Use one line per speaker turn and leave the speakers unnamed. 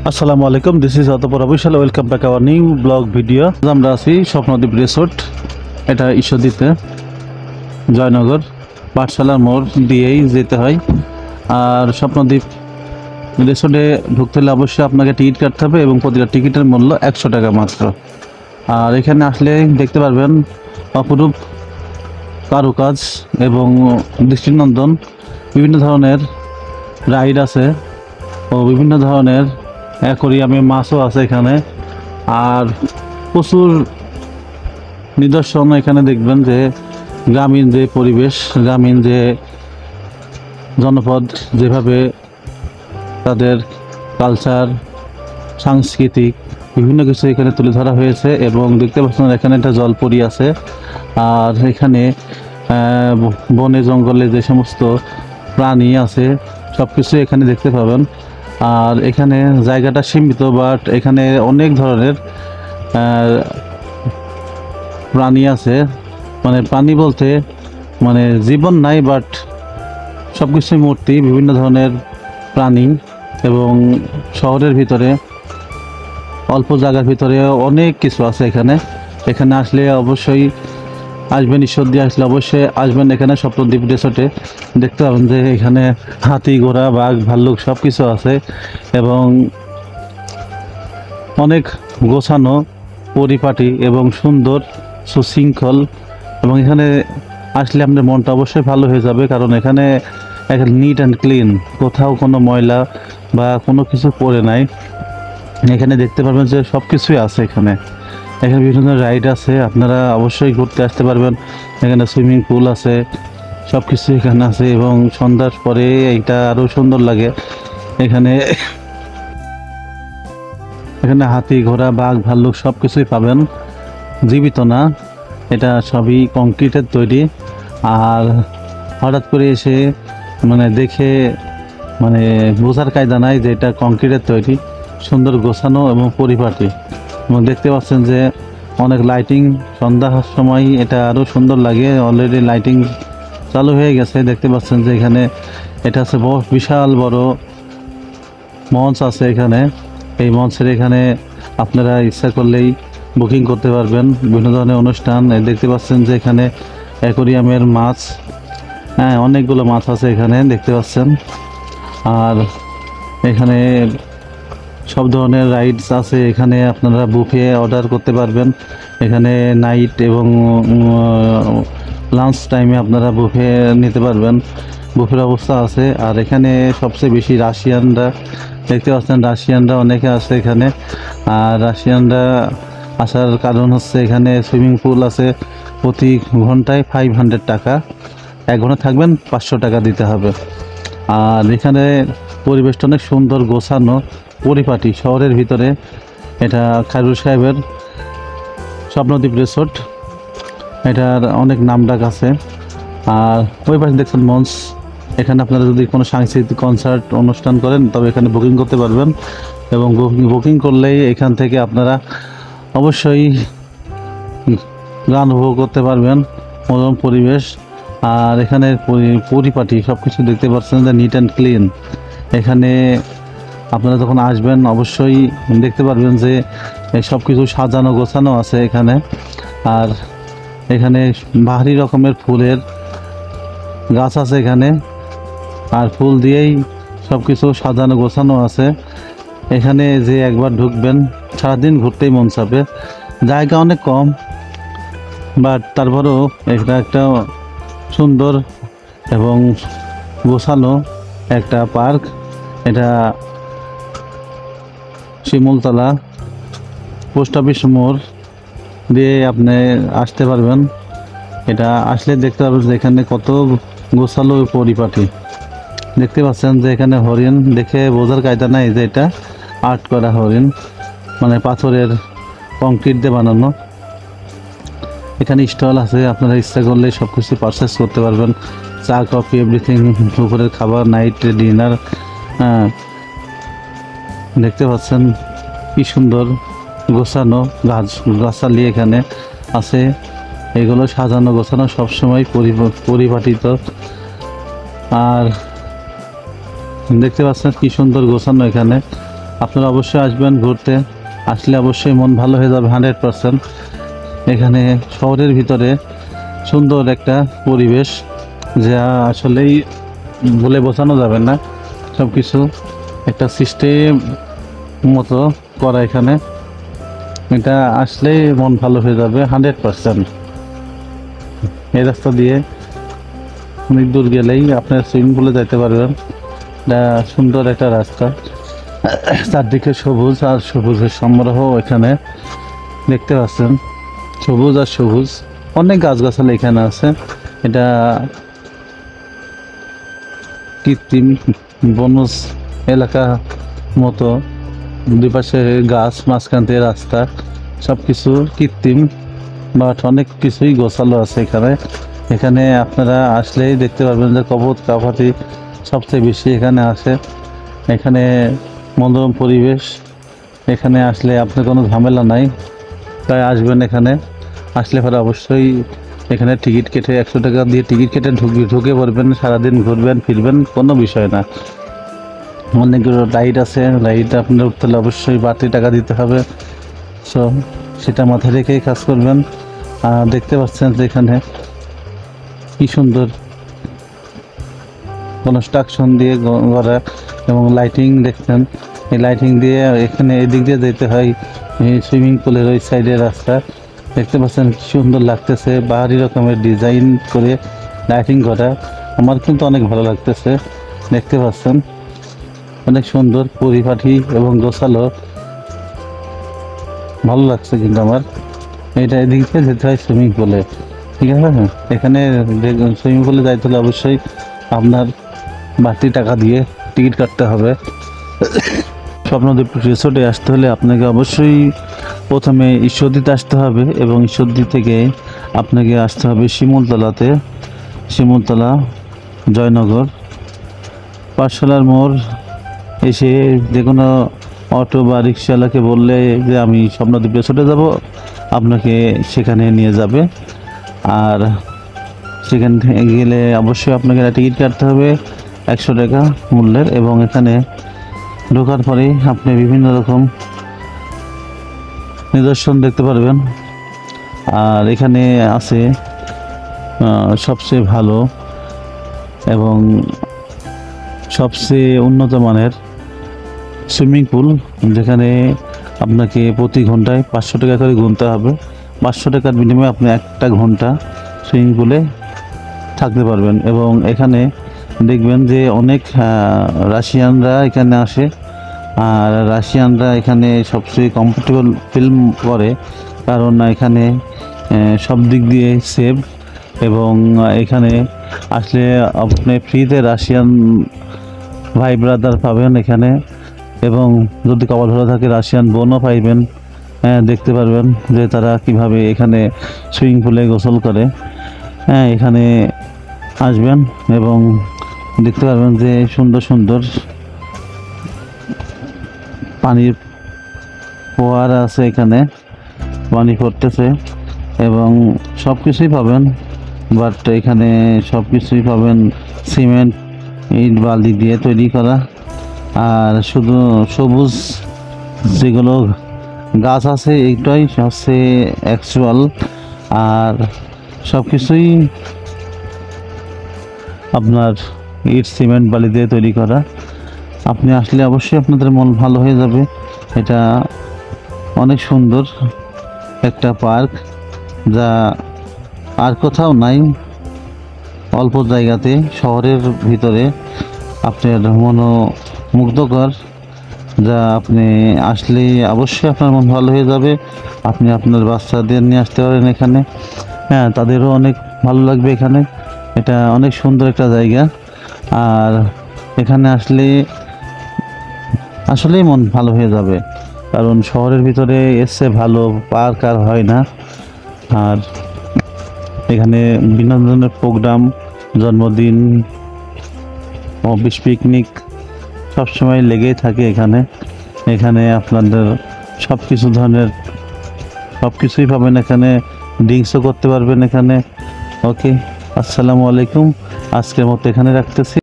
আসসালামু আলাইকুম, this is অতপর official. Welcome back our new blog video. আমরা আছি স্বপ্নদ্বীপ রিসোর্ট, এটা ঈশ্বরদীতে, জয়নগর পাঠশালার মোড় দিয়েই যেতে হয়। আর স্বপ্নদ্বীপ রিসোর্টে ঢুকতে হলে অবশ্যই আপনাকে টিকিট কাটতে হবে এবং প্রতিটা টিকিটের মূল্য 100 টাকা মাত্র। আর এখানে আসলে দেখতে পারবেন অপরূপ কারুকাজ এবং দৃষ্টিনন্দন বিভিন্ন ধরনের রাইড আছে ও বিভিন্ন ধরনের অ্যাকোরিয়ামে মাছও আছে এখানে। আর প্রচুর নিদর্শন এখানে দেখবেন যে গ্রামীণ যে পরিবেশ, গ্রামীণ যে জনপদ, যেভাবে তাদের কালচার, সাংস্কৃতিক বিভিন্ন কিছু এখানে তুলে ধরা হয়েছে। এবং দেখতে পাচ্ছেন এখানে একটা জলপরি আছে। আর এখানে বনে জঙ্গলে যে সমস্ত প্রাণী আছে সব কিছু এখানে দেখতে পাবেন। আর এখানে জায়গাটা সীমিত, বাট এখানে অনেক ধরনের প্রাণী আছে। মানে প্রাণী বলতে মানে জীবন নাই, বাট সব কিছুই মূর্তি, বিভিন্ন ধরনের প্রাণী। এবং শহরের ভিতরে অল্প জায়গার ভিতরে অনেক কিছু আছে এখানে। এখানে আসলে অবশ্যই আসবেন, ঈশ্বরদী আসলে অবশ্যই আসবেন এখানে স্বপ্নদ্বীপ রিসোর্টে। দেখতে পাবেন যে এখানে হাতি, ঘোড়া, বাঘ, ভাল্লুক সব কিছু আছে এবং অনেক গোছানো, পরিপাটি এবং সুন্দর, সুশৃঙ্খল। এবং এখানে আসলে আপনার মনটা অবশ্যই ভালো হয়ে যাবে, কারণ এখানে নিট অ্যান্ড ক্লিন, কোথাও কোনো ময়লা বা কোনো কিছু পড়ে নাই। এখানে দেখতে পারবেন যে সব কিছুই আছে এখানে। এখানে বিভিন্ন রাইড আছে, আপনারা অবশ্যই ঘুরতে আসতে পারবেন। এখানে সুইমিং পুল আছে, সব কিছু এখানে আছে। এবং সন্ধ্যার পরে এইটা আরও সুন্দর লাগে। এখানে এখানে হাতি, ঘোড়া, বাঘ, ভাল্লুক সব কিছুই পাবেন, জীবিত না, এটা সবই কংক্রিটের তৈরি। আর হঠাৎ করে এসে মানে দেখে মানে বোঝার কায়দা নাই যে এটা কংক্রিটের তৈরি, সুন্দর গোছানো এবং পরিপাটি। এবং দেখতে পাচ্ছেন যে অনেক লাইটিং, সন্ধ্যার সময় এটা আরও সুন্দর লাগে। অলরেডি লাইটিং চালু হয়ে গেছে। দেখতে পাচ্ছেন যে এখানে এটা আছে বিশাল বড় মঞ্চ আছে এখানে। এই মঞ্চের এখানে আপনারা ইচ্ছা করলেই বুকিং করতে পারবেন বিভিন্ন ধরনের অনুষ্ঠান। দেখতে পাচ্ছেন যে এখানে অ্যাকোরিয়ামের মাছ, হ্যাঁ অনেকগুলো মাছ আছে এখানে দেখতে পাচ্ছেন। আর এখানে সব ধরনের রাইডস আছে এখানে, আপনারা বুফে অর্ডার করতে পারবেন। এখানে নাইট এবং লাঞ্চ টাইমে আপনারা বুফে নিতে পারবেন, বুফের অবস্থা আছে। আর এখানে সবচেয়ে বেশি রাশিয়ানরা, দেখতে পাচ্ছেন রাশিয়ানরা অনেকে আছে এখানে। আর রাশিয়ানরা আসার কারণ হচ্ছে এখানে সুইমিং পুল আছে, প্রতি ঘন্টায় 500 টাকা, 1 ঘন্টা থাকবেন 500 টাকা দিতে হবে। আর এখানে পরিবেশটা অনেক সুন্দর, গোছানো, পরিপাটি শহরের ভিতরে। এটা খায়রুল সাহেবের স্বপ্নদ্বীপ রিসোর্ট, এটার অনেক নামডাক আছে। আর ওই পাশে দেখছেন মঞ্চ, এখানে আপনারা যদি কোনো সাংস্কৃতিক কনসার্ট অনুষ্ঠান করেন তবে এখানে বুকিং করতে পারবেন। এবং বুকিং করলেই এখান থেকে আপনারা অবশ্যই গান উপভোগ করতে পারবেন, মনোরম পরিবেশ। আর এখানে পরিপাটি সব কিছু দেখতে পাচ্ছেন যে নিট অ্যান্ড ক্লিন। এখানে আপনারা যখন আসবেন অবশ্যই দেখতে পারবেন যে সব কিছু সাজানো গোছানো আছে এখানে। আর এখানে ভারী রকমের ফুলের গাছ আছে এখানে, আর ফুল দিয়েই সব কিছু সাজানো গোছানো আছে এখানে। যে একবার ঢুকবেন সারাদিন ঘুরতেই মন চাবে। জায়গা অনেক কম, বাট তারপরেও এটা একটা সুন্দর এবং গোছানো একটা পার্ক। এটা শিমুলতলা পোস্ট অফিস মোড় দিয়ে আপনি আসতে পারবেন। এটা আসলে দেখতে পাবেন যে এখানে কত গোছালো পরিপাটি। দেখতে পাচ্ছেন যে এখানে হরিণ, দেখে বোঝার কায়দা নাই যে এটা আর্ট করা হরিণ, মানে পাথরের কংক্রিট দিয়ে বানানো। এখানে স্টল আছে, আপনারা ইচ্ছা করলে সব কিছু পারচেস করতে পারবেন, চা, কফি, এভরিথিং, দুপুরের খাবার, নাইট ডিনার। হ্যাঁ দেখতে পাচ্ছেন কি সুন্দর গোছানো গাছালি এখানে আছে। এগুলো সাজানো গোছানো সবসময় পরিপাটিত। আর দেখতে পাচ্ছেন কি সুন্দর গোছানো এখানে। আপনারা অবশ্যই আসবেন ঘুরতে, আসলে অবশ্যই মন ভালো হয়ে যাবে 100%। এখানে শহরের ভিতরে সুন্দর একটা পরিবেশ, যা আসলেই বলে বোঝানো যাবে না। সব কিছু একটা সিস্টেম মতো করা এখানে, এটা আসলেই মন ভালো হয়ে যাবে 100%। এই রাস্তা দিয়ে অনেক দূর গেলেই আপনার সুইমিং পুলে যাইতে পারবেন। এটা সুন্দর একটা রাস্তা, চারদিকে সবুজ আর সবুজের সমারোহ এখানে দেখতে পাচ্ছেন। সবুজ আর সবুজ, অনেক গাছগাছালি এখানে আছে। এটা কৃত্রিম বনজ এলাকা মতো, দুই পাশে গাছ, মাঝখান থেকে রাস্তা, সব কিছু কৃত্রিম, বাট অনেক কিছুই গোছালো আছে এখানে। এখানে আপনারা আসলেই দেখতে পারবেন যে কবুত কাপাতি সবচেয়ে বেশি এখানে আসে। এখানে মনোরম পরিবেশ, এখানে আসলে আপনার কোনো ঝামেলা নাই। তাই আসবেন এখানে, আসলে পরে অবশ্যই এখানে টিকিট কেটে 100 টাকা দিয়ে টিকিট কেটে ঢুকে পড়বেন, সারাদিন ঘুরবেন ফিরবেন, কোনো বিষয় না। অনেকগুলো রাইড আছে, রাইড আপনার উঠতে হলে অবশ্যই বাড়তি টাকা দিতে হবে। সো সেটা মাথায় রেখেই কাজ করবেন। আর দেখতে পাচ্ছেন যে এখানে কি সুন্দর কনস্ট্রাকশন দিয়ে করা এবং লাইটিং দেখছেন। এই লাইটিং দিয়ে এখানে এদিক দিয়ে যেতে হয় সুইমিং পুলের ওই সাইডের রাস্তা। দেখতে পাচ্ছেন কি সুন্দর লাগতেছে, বাহারি রকমের ডিজাইন করে লাইটিং করা। আমার কিন্তু অনেক ভালো লাগতেছে, দেখতে পাচ্ছেন অনেক সুন্দর পরিপাটি এবং গোছালো, ভালো লাগছে কিন্তু আমার। এটা এদিক দিয়ে যেতে হয় সুইমিং পুলে, ঠিক আছে। এখানে সুইমিং পুলে যাইতে হলে অবশ্যই আপনার বাড়তি টাকা দিয়ে টিকিট কাটতে হবে। স্বপ্নদ্বীপ রিসোর্টে আসতে হলে আপনাকে অবশ্যই প্রথমে ঈশ্বরদীতে আসতে হবে এবং ঈশ্বরদী থেকে আপনাকে আসতে হবে শিমুলতলাতে। শিমুলতলা, জয়নগর, পাঠশালার মোড় এসে যে কোনো অটো বা রিক্সাওয়ালাকে বললে যে আমি স্বপ্নদ্বীপ রিসোর্টে যাব, আপনাকে সেখানে নিয়ে যাবে। আর সেখান থেকে গেলে অবশ্যই আপনাকে একটা টিকিট কাটতে হবে 100 টাকা মূল্যের, এবং এখানে ঢোকার পরে আপনি বিভিন্ন রকম নিদর্শন দেখতে পারবেন। আর এখানে আছে সবচেয়ে ভালো এবং সবচেয়ে উন্নত মানের সুইমিং পুল, যেখানে আপনাকে প্রতি ঘন্টায় 500 টাকা করে গুনতে হবে। 500 টাকার বিনিময়ে আপনি 1 ঘন্টা সুইমিং পুলে থাকতে পারবেন। এবং এখানে দেখবেন যে অনেক রাশিয়ানরা এখানে আসে, আর রাশিয়ানরা এখানে সবচেয়ে কমফোর্টেবল ফিল করে, কারণ এখানে সব দিক দিয়ে সেফ। এবং এখানে আসলে আপনি ফ্রিতে রাশিয়ান ভাই ব্রাদার পাবেন এখানে, এবং যদি কপাল ভালো থাকে রাশিয়ান বোনও পাইবেন। দেখতে পারবেন যে তারা কিভাবে এখানে সুইমিং পুলে গোসল করে। এখানে আসবেন এবং দেখতে পারবেন যে সুন্দর সুন্দর পানির ফোয়ারা আছে, এখানে পানি পড়তেছে এবং সব কিছুই পাবেন। বাট এখানে সব কিছুই পাবেন সিমেন্ট, ইট, বালি দিয়ে তৈরি করা। আর শুধু সবুজ যেগুলো গাছ আছে এইটাই হচ্ছে অ্যাকচুয়াল, আর সব কিছুই আপনার ইট, সিমেন্ট, বালি দিয়ে তৈরি করা। আপনি আসলে অবশ্যই আপনাদের মন ভালো হয়ে যাবে। এটা অনেক সুন্দর একটা পার্ক, যা আর কোথাও নাই, অল্প জায়গাতে শহরের ভিতরে আপনার মনোমুগ্ধকর, যা আপনি আসলে অবশ্যই আপনার মন ভালো হয়ে যাবে। আপনি আপনার বাচ্চাদের নিয়ে আসতে পারেন এখানে, তাদেরও অনেক ভালো লাগবে এখানে। এটা অনেক সুন্দর একটা জায়গা, আর এখানে আসলেই মন ভালো হয়ে যাবে, কারণ শহরের ভিতরে এসে ভালো পার্ক আর হয় না। আর এখানে বিনোদনের প্রোগ্রাম, জন্মদিন, অফিস, পিকনিক সবসময় লেগেই থাকে এখানে। এখানে আপনাদের সব কিছুই পাবেন এখানে, ড্রিঙ্কসও করতে পারবেন এখানে। ওকে, আসসালামু আলাইকুম। আজকের মতো এখানে রাখতেছি।